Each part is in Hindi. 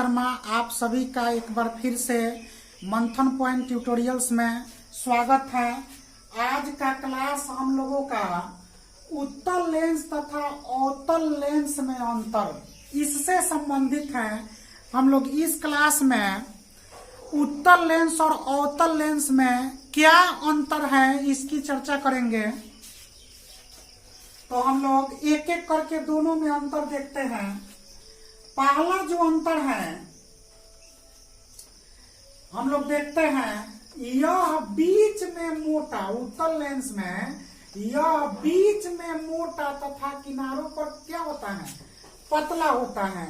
शर्मा आप सभी का एक बार फिर से मंथन पॉइंट ट्यूटोरियल्स में स्वागत है। आज का क्लास हम लोगों का उत्तल लेंस तथा अवतल लेंस में अंतर इससे संबंधित है। हम लोग इस क्लास में उत्तल लेंस और अवतल लेंस में क्या अंतर है इसकी चर्चा करेंगे। तो हम लोग एक एक करके दोनों में अंतर देखते हैं। पहला जो अंतर है हम लोग देखते हैं, यह बीच में मोटा, उत्तल लेंस में यह बीच में मोटा तथा किनारों पर क्या होता है, पतला होता है।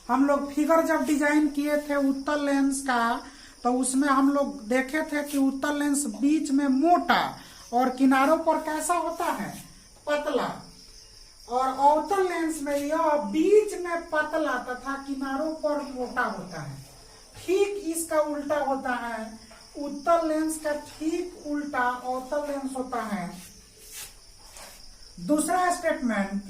हम लोग फिगर जब डिजाइन किए थे उत्तल लेंस का तो उसमें हम लोग देखे थे कि उत्तल लेंस बीच में मोटा और किनारों पर कैसा होता है, पतला। और अवतल लेंस में यह बीच में पतला तथा किनारों पर मोटा होता है। ठीक इसका उल्टा होता है, उत्तल लेंस का ठीक उल्टा अवतल लेंस होता है। दूसरा स्टेटमेंट,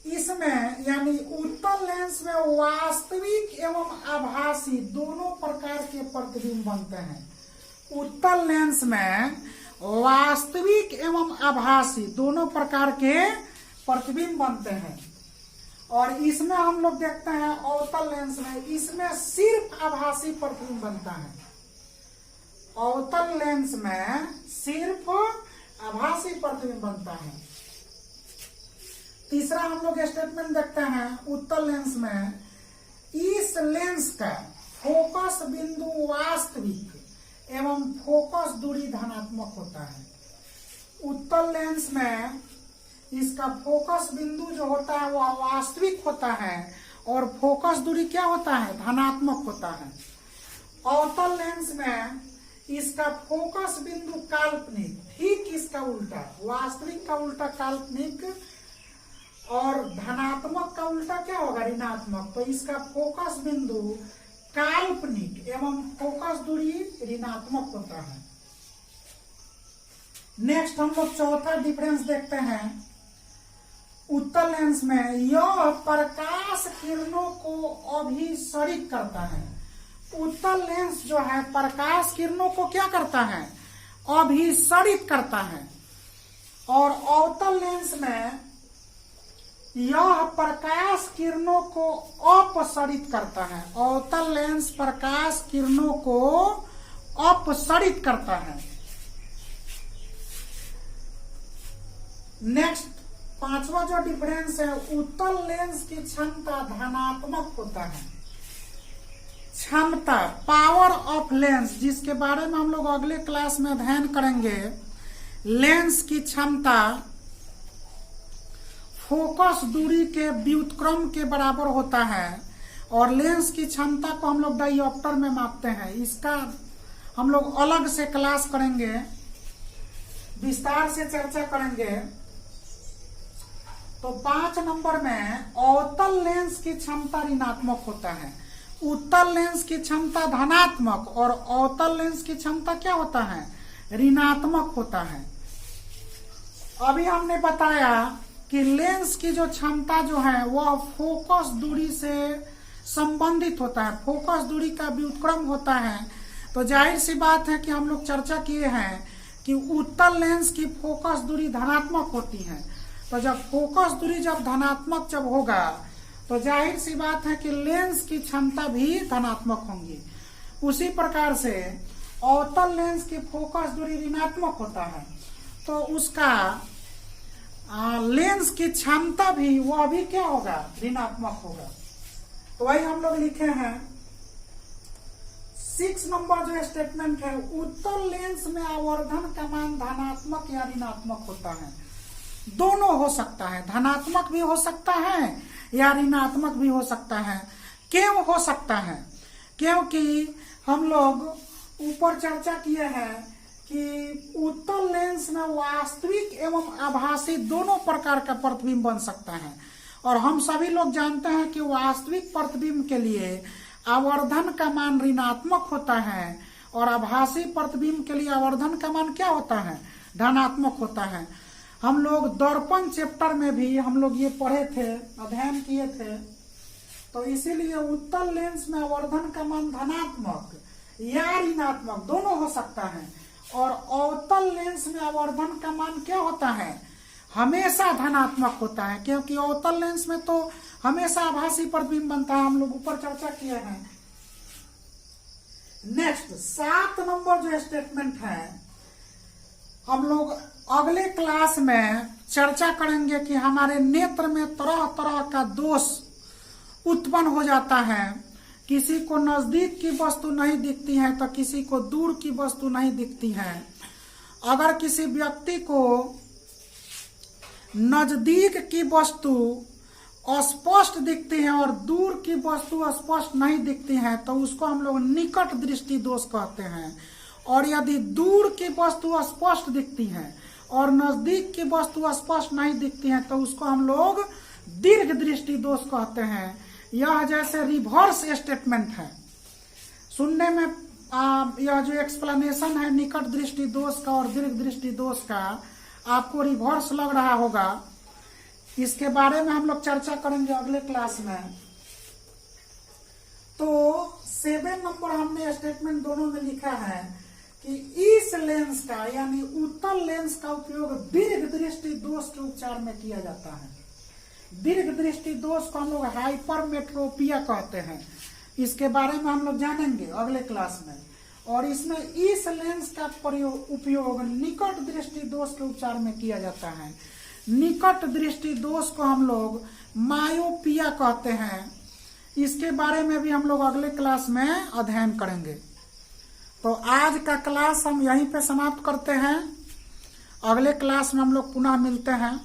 इसमें यानी उत्तल लेंस में वास्तविक एवं आभासी दोनों प्रकार के प्रतिबिंब बनते हैं। उत्तल लेंस में वास्तविक एवं आभासी दोनों प्रकार के प्रतिबिंब बनते हैं। और इसमें हम लोग देखते हैं अवतल लेंस में इसमें सिर्फ आभासी प्रतिबिंब बनता है। अवतल लेंस में सिर्फ आभासी प्रतिबिंब बनता है। तीसरा हम लोग स्टेटमेंट देखते हैं, उत्तल लेंस में इस लेंस का फोकस बिंदु वास्तविक एवं फोकस दूरी धनात्मक होता है। उत्तल लेंस में इसका फोकस बिंदु जो होता है वह वास्तविक होता है और फोकस दूरी क्या होता है, धनात्मक होता है। अवतल लेंस में इसका फोकस बिंदु काल्पनिक, ठीक इसका उल्टा, वास्तविक का उल्टा काल्पनिक और धनात्मक का उल्टा क्या होगा, ऋणात्मक। तो इसका फोकस बिंदु काल्पनिक एवं फोकस दूरी ऋणात्मक होता है। नेक्स्ट हम लोग चौथा डिफरेंस देखते हैं। उत्तल लेंस में यह प्रकाश किरणों को अभिसरित करता है। उत्तल लेंस जो है प्रकाश किरणों को क्या करता है, अभिसरित करता है। और अवतल लेंस में यह प्रकाश किरणों को अपसरित करता है। अवतल लेंस प्रकाश किरणों को अपसरित करता है। नेक्स्ट पांचवा जो डिफरेंस है, उत्तल लेंस की क्षमता धनात्मक होता है। क्षमता, पावर ऑफ लेंस, जिसके बारे में हम लोग अगले क्लास में अध्ययन करेंगे। लेंस की क्षमता फोकस दूरी के व्युत्क्रम के बराबर होता है और लेंस की क्षमता को हम लोग डायोप्टर में मापते हैं। इसका हम लोग अलग से क्लास करेंगे, विस्तार से चर्चा करेंगे। तो 5 नंबर में अवतल लेंस की क्षमता ऋणात्मक होता है, उत्तल लेंस की क्षमता धनात्मक और अवतल लेंस की क्षमता क्या होता है, ऋणात्मक होता है। अभी हमने बताया कि लेंस की जो क्षमता जो है वह फोकस दूरी से संबंधित होता है, फोकस दूरी का व्युत्क्रम होता है। तो जाहिर सी बात है कि हम लोग चर्चा किए हैं कि उत्तल लेंस की फोकस दूरी धनात्मक होती है। तो जब फोकस दूरी जब धनात्मक जब होगा तो जाहिर सी बात है कि लेंस की क्षमता भी धनात्मक होंगी। उसी प्रकार से अवतल लेंस की फोकस दूरी ऋणात्मक होता है तो उसका लेंस की क्षमता भी वह भी क्या होगा, ऋणात्मक होगा। तो वही हम लोग लिखे हैं 6 नंबर जो स्टेटमेंट है, उत्तल लेंस में आवर्धन का मान धनात्मक या ऋणात्मक होता है। दोनों हो सकता है, धनात्मक भी हो सकता है या ऋणात्मक भी हो सकता है। क्यों हो सकता है, क्योंकि हम लोग ऊपर चर्चा किए हैं कि उत्तल लेंस में वास्तविक एवं आभासी दोनों प्रकार का प्रतिबिंब बन सकता है। और हम सभी लोग जानते हैं कि वास्तविक प्रतिबिंब के लिए आवर्धन का मान ऋणात्मक होता है और आभासी प्रतिबिंब के लिए आवर्धन का मान क्या होता है, धनात्मक होता है। हम लोग दर्पण चैप्टर में भी हम लोग ये पढ़े थे, अध्ययन किए थे तो इसीलिए उत्तल लेंस में आवर्धन का मान धनात्मक या ऋणात्मक दोनों हो सकता है, और अवतल लेंस में आवर्धन का मान क्या होता है, हमेशा धनात्मक होता है, क्योंकि अवतल लेंस में तो हमेशा आभासी प्रतिबिंब बनता है, हम लोग ऊपर चर्चा किए हैं। नेक्स्ट 7 नंबर जो स्टेटमेंट है, हम लोग अगले क्लास में चर्चा करेंगे कि हमारे नेत्र में तरह तरह का दोष उत्पन्न हो जाता है। किसी को नजदीक की वस्तु नहीं दिखती है तो किसी को दूर की वस्तु नहीं दिखती है। अगर किसी व्यक्ति को नजदीक की वस्तु अस्पष्ट दिखती है और दूर की वस्तु स्पष्ट नहीं दिखती है तो उसको हम लोग निकट दृष्टि दोष कहते हैं। और यदि दूर की वस्तु स्पष्ट दिखती है और नजदीक की वस्तु स्पष्ट नहीं दिखती है तो उसको हम लोग दीर्घ दृष्टि दोष कहते हैं। यह जैसे रिवर्स स्टेटमेंट है, सुनने में यह जो एक्सप्लेनेशन है निकट दृष्टि दोष का और दीर्घ दृष्टि दोष का आपको रिवर्स लग रहा होगा। इसके बारे में हम लोग चर्चा करेंगे अगले क्लास में। तो 7 नंबर हमने स्टेटमेंट दोनों में लिखा है कि इस लेंस का यानी उत्तल लेंस का उपयोग दीर्घ दृष्टि दोष के उपचार में किया जाता है। दीर्घ दृष्टि दोष को हम लोग हाइपरमेट्रोपिया कहते हैं। इसके बारे में हम लोग जानेंगे अगले क्लास में। और इसमें इस लेंस का उपयोग निकट दृष्टि दोष के उपचार में किया जाता है। निकट दृष्टि दोष को हम लोग मायोपिया कहते हैं। इसके बारे में भी हम लोग अगले क्लास में अध्ययन करेंगे। तो आज का क्लास हम यहीं पे समाप्त करते हैं। अगले क्लास में हम लोग पुनः मिलते हैं।